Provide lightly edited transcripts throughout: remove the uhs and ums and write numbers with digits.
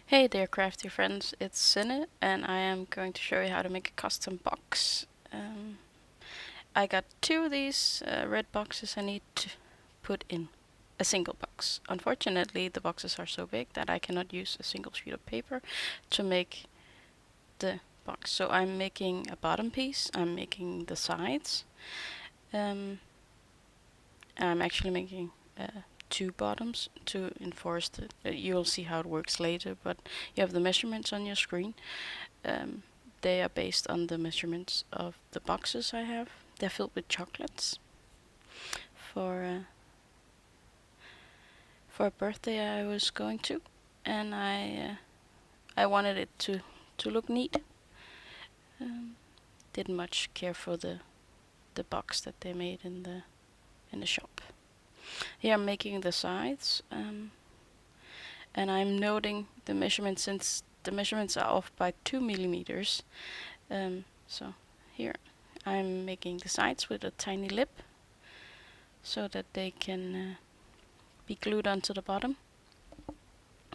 Hey there crafty friends, it's Sinne and I am going to show you how to make a custom box. I got two of these red boxes I need to put in a single box. Unfortunately the boxes are so big that I cannot use a single sheet of paper to make the box. So I'm making a bottom piece, I'm making the sides, I'm actually making two bottoms to enforce the, you'll see how it works later, but you have the measurements on your screen. They are based on the measurements of the boxes I have. They're filled with chocolates for a birthday I was going to, and I wanted it to look neat. Didn't much care for the box that they made in the shop. Here I'm making the sides, and I'm noting the measurements since the measurements are off by 2 millimeters. So here I'm making the sides with a tiny lip so that they can be glued onto the bottom.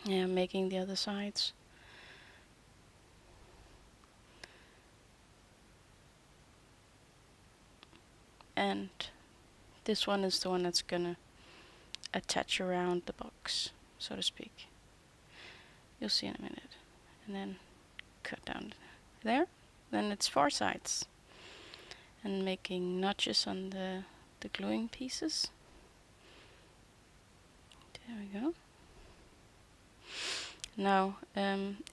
Yeah, I'm making the other sides. And this one is the one that's gonna attach around the box, so to speak. You'll see in a minute. And then cut down there. Then it's 4 sides. And making notches on the gluing pieces. There we go. Now,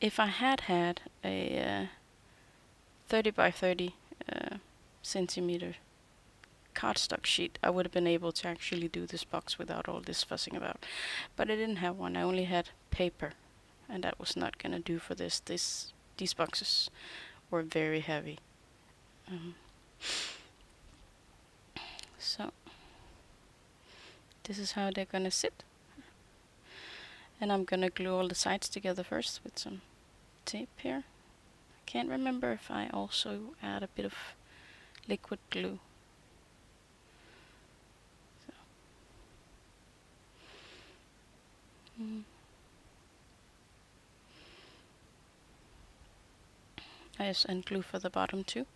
if I had a 30 by 30 centimeter cardstock sheet, I would have been able to actually do this box without all this fussing about. But I didn't have one. I only had paper, and that was not gonna do for this. These boxes were very heavy. So this is how they're gonna sit. And I'm gonna glue all the sides together first with some tape here. I can't remember if I also add a bit of liquid glue. So. Yes, and glue for the bottom too.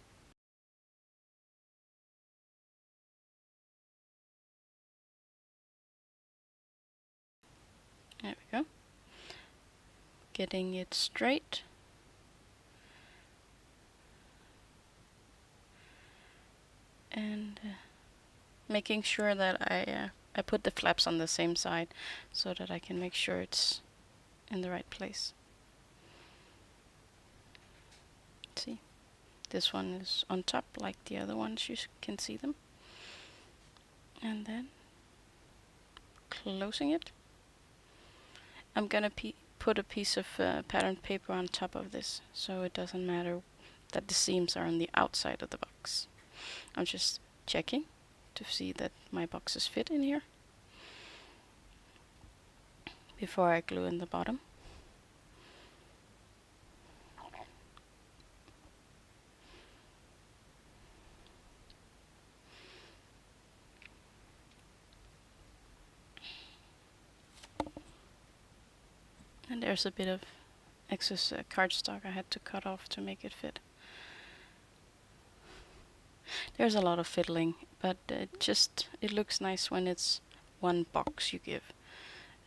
There we go. Getting it straight. And making sure that I put the flaps on the same side so that I can make sure it's in the right place. See, this one is on top like the other ones, you can see them. And then closing it. I'm gonna put a piece of patterned paper on top of this, so it doesn't matter that the seams are on the outside of the box. I'm just checking to see that my boxes fit in here before I glue in the bottom. And there's a bit of excess cardstock I had to cut off to make it fit. There's a lot of fiddling, but it looks nice when it's one box you give.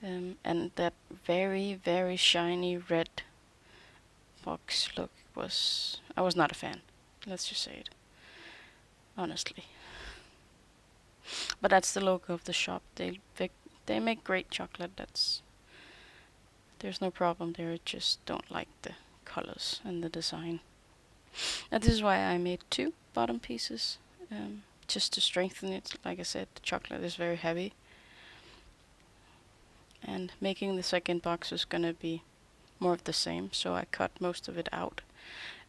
And that very, very shiny red box look I was not a fan. Let's just say it. Honestly. But that's the logo of the shop. They make great chocolate. There's no problem there. I just don't like the colors and the design. And this is why I made 2 bottom pieces, just to strengthen it. Like I said, the chocolate is very heavy. And making the second box is gonna be more of the same, so I cut most of it out,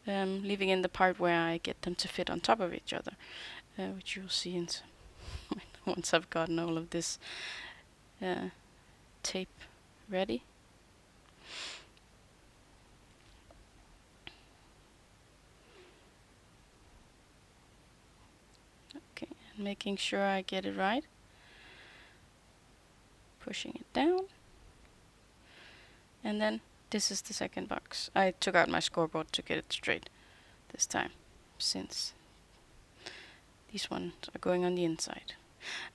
leaving in the part where I get them to fit on top of each other, which you'll see in once I've gotten all of this tape ready. Okay, and making sure I get it right. Pushing it down. And then This is the second box. I took out my scoreboard to get it straight this time, since these ones are going on the inside.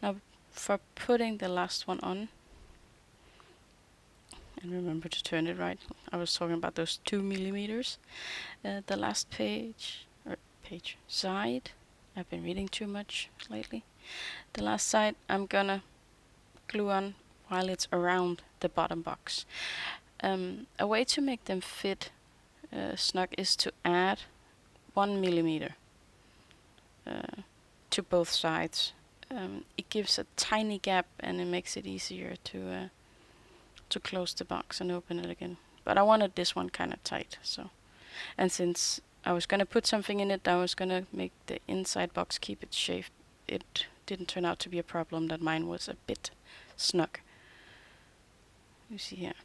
Now, for putting the last one on, and remember to turn it right. I was talking about those 2 millimeters. The last side. I've been reading too much lately. The last side I'm gonna glue on while it's around the bottom box. A way to make them fit snug is to add 1 millimeter to both sides. It gives a tiny gap and it makes it easier to close the box and open it again. But I wanted this one kind of tight, so. And since I was gonna put something in it, I was gonna make the inside box keep its shape. It didn't turn out to be a problem that mine was a bit snug. You see here,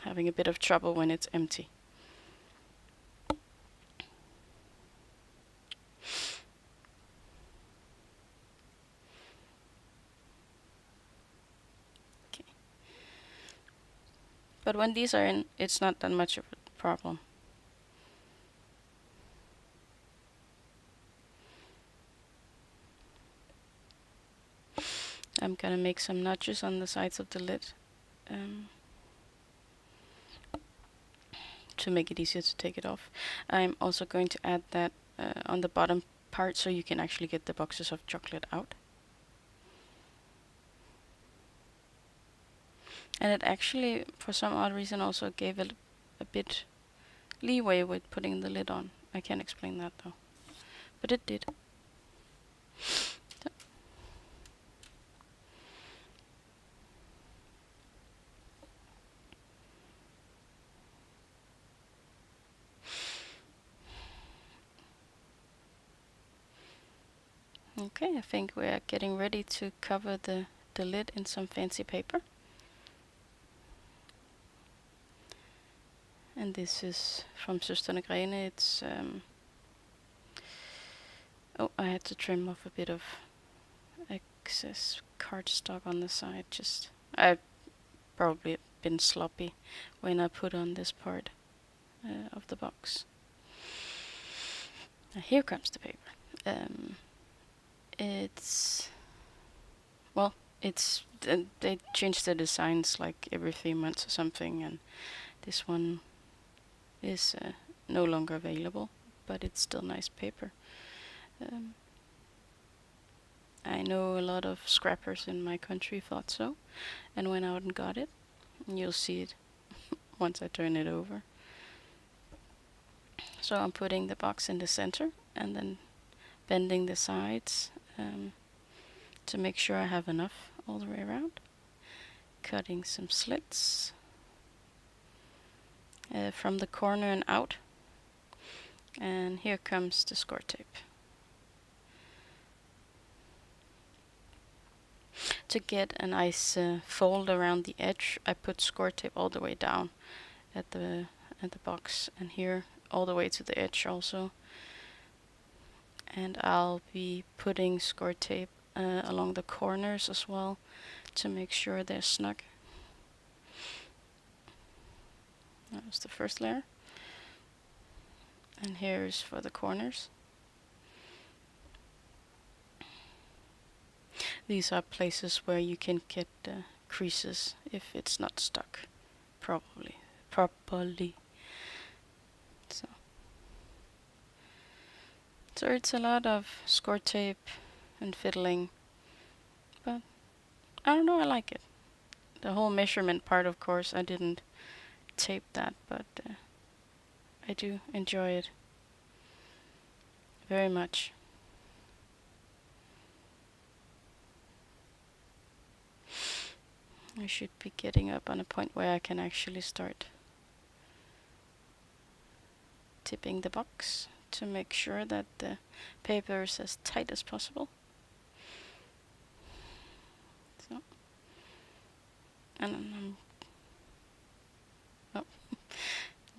having a bit of trouble when it's empty. But when these are in, it's not that much of a problem. I'm gonna make some notches on the sides of the lid to make it easier to take it off. I'm also going to add that on the bottom part so you can actually get the boxes of chocolate out. And it actually, for some odd reason, also gave it a bit leeway with putting the lid on. I can't explain that though, but it did. So. Okay, I think we are getting ready to cover the lid in some fancy paper. And this is from Søstrene Grene. It's oh, I had to trim off a bit of excess cardstock on the side. I've probably been sloppy when I put on this part of the box. Now here comes the paper. They change the designs like every 3 months or something, and this one is no longer available, but it's still nice paper. I know a lot of scrappers in my country thought so, and went out and got it. And you'll see it once I turn it over. So I'm putting the box in the center and then bending the sides to make sure I have enough all the way around. Cutting some slits from the corner and out. And here comes the score tape. To get a nice fold around the edge, I put score tape all the way down at the box, and here all the way to the edge also. And I'll be putting score tape along the corners as well to make sure they're snug. That was the first layer. And here is for the corners. These are places where you can get creases if it's not stuck properly. So it's a lot of score tape and fiddling, but I don't know, I like it. The whole measurement part, of course, I didn't tape that, but I do enjoy it very much. I should be getting up on a point where I can actually start tipping the box to make sure that the paper is as tight as possible. So, and I'm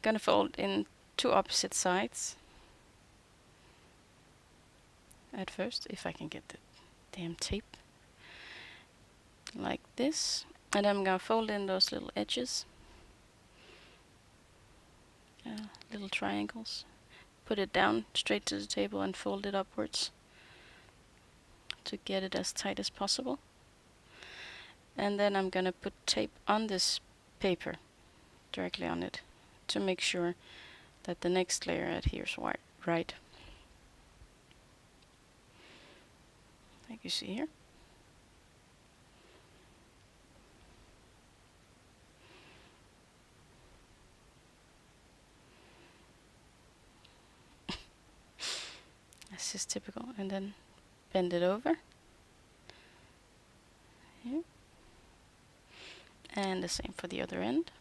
gonna fold in 2 opposite sides at first, if I can get the damn tape, like this. And I'm gonna fold in those little edges little triangles. Put it down straight to the table and fold it upwards to get it as tight as possible. And then I'm gonna put tape on this paper, directly on it, to make sure that the next layer adheres right. Like you see here. This is typical. And then bend it over. Here. And the same for the other end.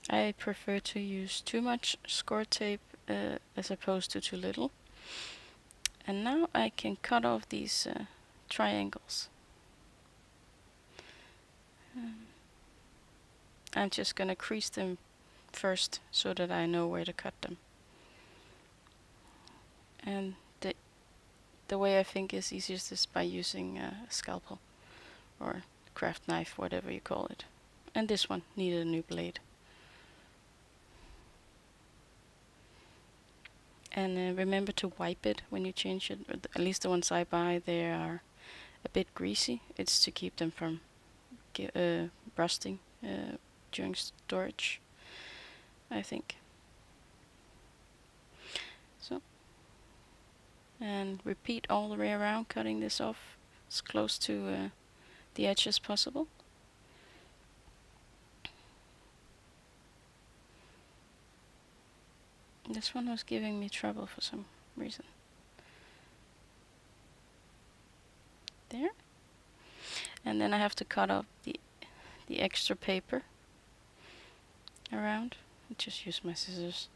I prefer to use too much score tape as opposed to too little. And now I can cut off these triangles. I'm just gonna crease them first so that I know where to cut them. And the way I think is easiest is by using a scalpel or craft knife, whatever you call it. And this one needed a new blade. And remember to wipe it when you change it. Or at least the ones I buy, they are a bit greasy. It's to keep them from rusting during storage, I think. So, and repeat all the way around, cutting this off as close to the edge as possible. This one was giving me trouble for some reason. There. And then I have to cut off the extra paper around. I just use my scissors.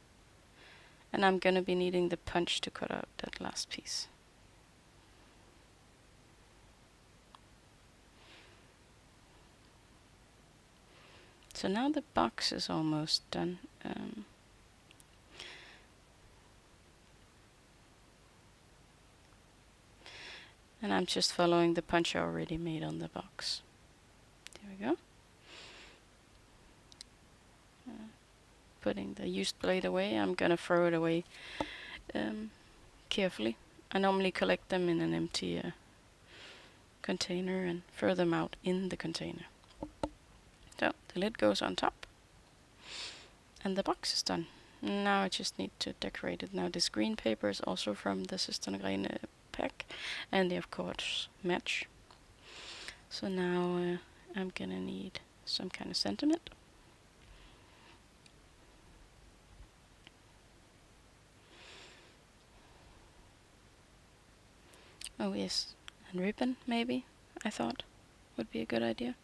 And I'm gonna be needing the punch to cut out that last piece. So now the box is almost done. And I'm just following the punch I already made on the box. There we go. Putting the used blade away. I'm gonna throw it away carefully. I normally collect them in an empty container and throw them out in the container. So the lid goes on top. And the box is done. Now I just need to decorate it. Now this green paper is also from the Søstrene Grene pack, and they of course match. So now I'm gonna need some kind of sentiment. Oh yes, and ribbon maybe, I thought would be a good idea.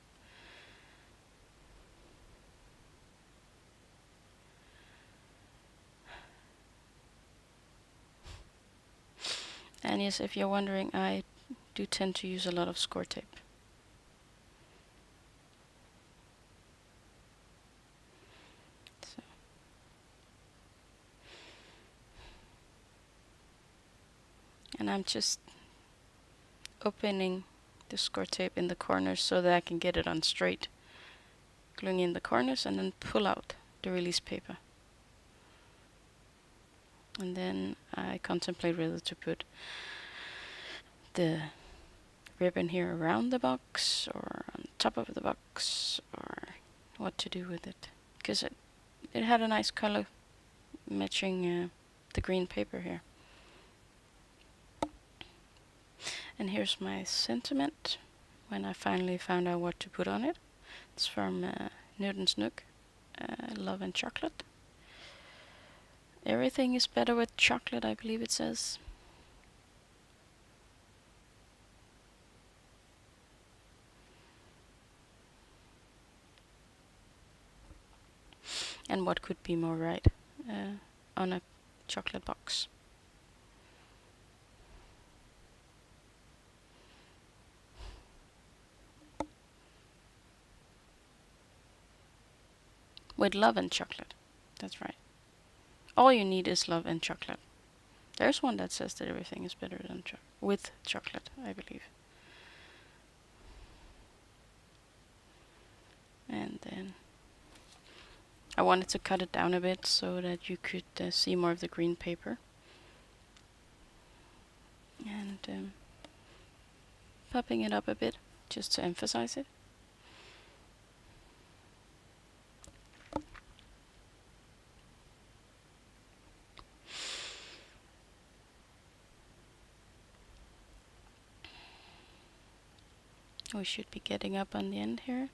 And yes, if you're wondering, I do tend to use a lot of score tape. So. And I'm just opening the score tape in the corners so that I can get it on straight. Gluing in the corners and then pull out the release paper. And then I contemplate whether to put the ribbon here around the box or on top of the box, or what to do with it. Because it had a nice color matching the green paper here. And here's my sentiment when I finally found out what to put on it. It's from Nook, Love and Chocolate. Everything is better with chocolate, I believe it says. And what could be more right on a chocolate box? With love and chocolate. That's right. All you need is love and chocolate. There's one that says that everything is better than with chocolate, I believe. And then I wanted to cut it down a bit so that you could see more of the green paper. And popping it up a bit just to emphasize it. We should be getting up on the end here.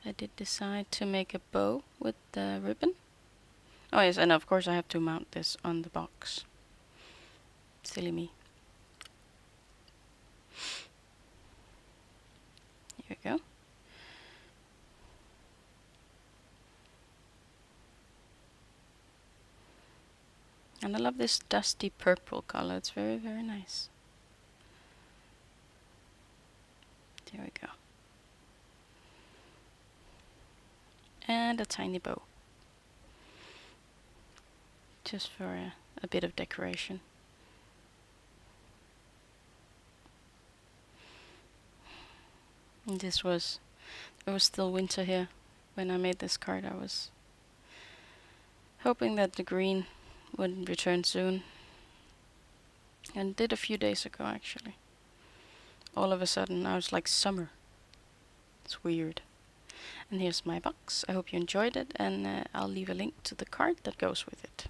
I did decide to make a bow with the ribbon. Oh yes, and of course I have to mount this on the box. Silly me. Here we go. And I love this dusty purple color. It's very, very nice. There we go. And a tiny bow. Just for a bit of decoration. And it was still winter here when I made this card. I was hoping that the green would return soon. And did a few days ago actually. All of a sudden now it's like summer. It's weird. And here's my box. I hope you enjoyed it, and I'll leave a link to the card that goes with it.